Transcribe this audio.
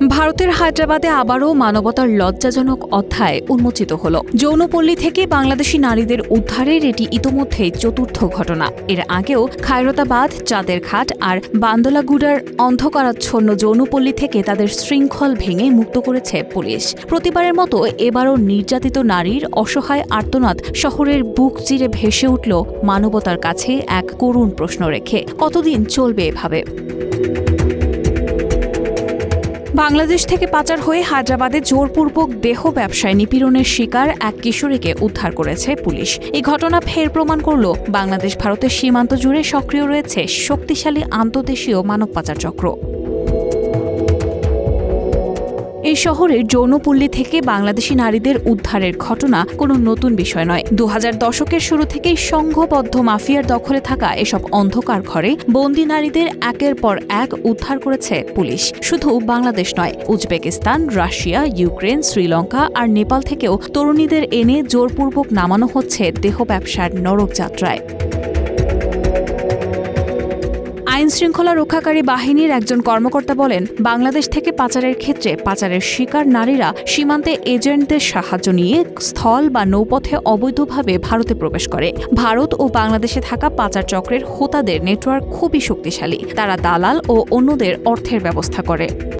ভারতের হায়দ্রাবাদে আবারও মানবতার লজ্জাজনক অধ্যায় উন্মোচিত হল। যৌনপল্লী থেকে বাংলাদেশি নারীদের উদ্ধারের এটি ইতোমধ্যেই চতুর্থ ঘটনা। এর আগেও খায়রতাবাদ, চাঁদের ঘাট আর বান্দলাগুড়ার অন্ধকারাচ্ছন্ন যৌনপল্লী থেকে তাদের শৃঙ্খল ভেঙে মুক্ত করেছে পুলিশ। প্রতিবারের মতো এবারও নির্যাতিত নারীর অসহায় আর্তনাদ শহরের বুক চিরে ভেসে উঠল মানবতার কাছে এক করুণ প্রশ্ন রেখে। কতদিন চলবে এভাবে? বাংলাদেশ থেকে পাচার হয়ে হায়দ্রাবাদে জোরপূর্বক দেহ ব্যবসায় নিপীড়নের শিকার এক কিশোরীকে উদ্ধার করেছে পুলিশ। এই ঘটনা ফের প্রমাণ করল বাংলাদেশ ভারতের সীমান্ত জুড়ে সক্রিয় রয়েছে শক্তিশালী আন্তর্দেশীয় মানব পাচার চক্র। এই শহরের যৌনপল্লী থেকে বাংলাদেশি নারীদের উদ্ধারের ঘটনা কোনো নতুন বিষয় নয়। 2000 দশকের শুরু থেকেই সংঘবদ্ধ মাফিয়ার দখলে থাকা এসব অন্ধকার ঘরে বন্দী নারীদের একের পর এক উদ্ধার করেছে পুলিশ। শুধু বাংলাদেশ নয়, উজবেকিস্তান, রাশিয়া, ইউক্রেন, শ্রীলঙ্কা আর নেপাল থেকেও তরুণীদের এনে জোরপূর্বক নামানো হচ্ছে দেহ ব্যবসার নরক যাত্রায়। আইন শৃঙ্খলা রক্ষাকারী বাহিনীর একজন কর্মকর্তা বলেন, বাংলাদেশ থেকে পাচারের ক্ষেত্রে পাচারের শিকার নারীরা সীমান্তে এজেন্টদের সাহায্য নিয়ে স্থল বা নৌপথে অবৈধভাবে ভারতে প্রবেশ করে। ভারত ও বাংলাদেশে থাকা পাচার চক্রের হোতাদের নেটওয়ার্ক খুবই শক্তিশালী। তারা দালাল ও অন্যদের অর্থের ব্যবস্থা করে।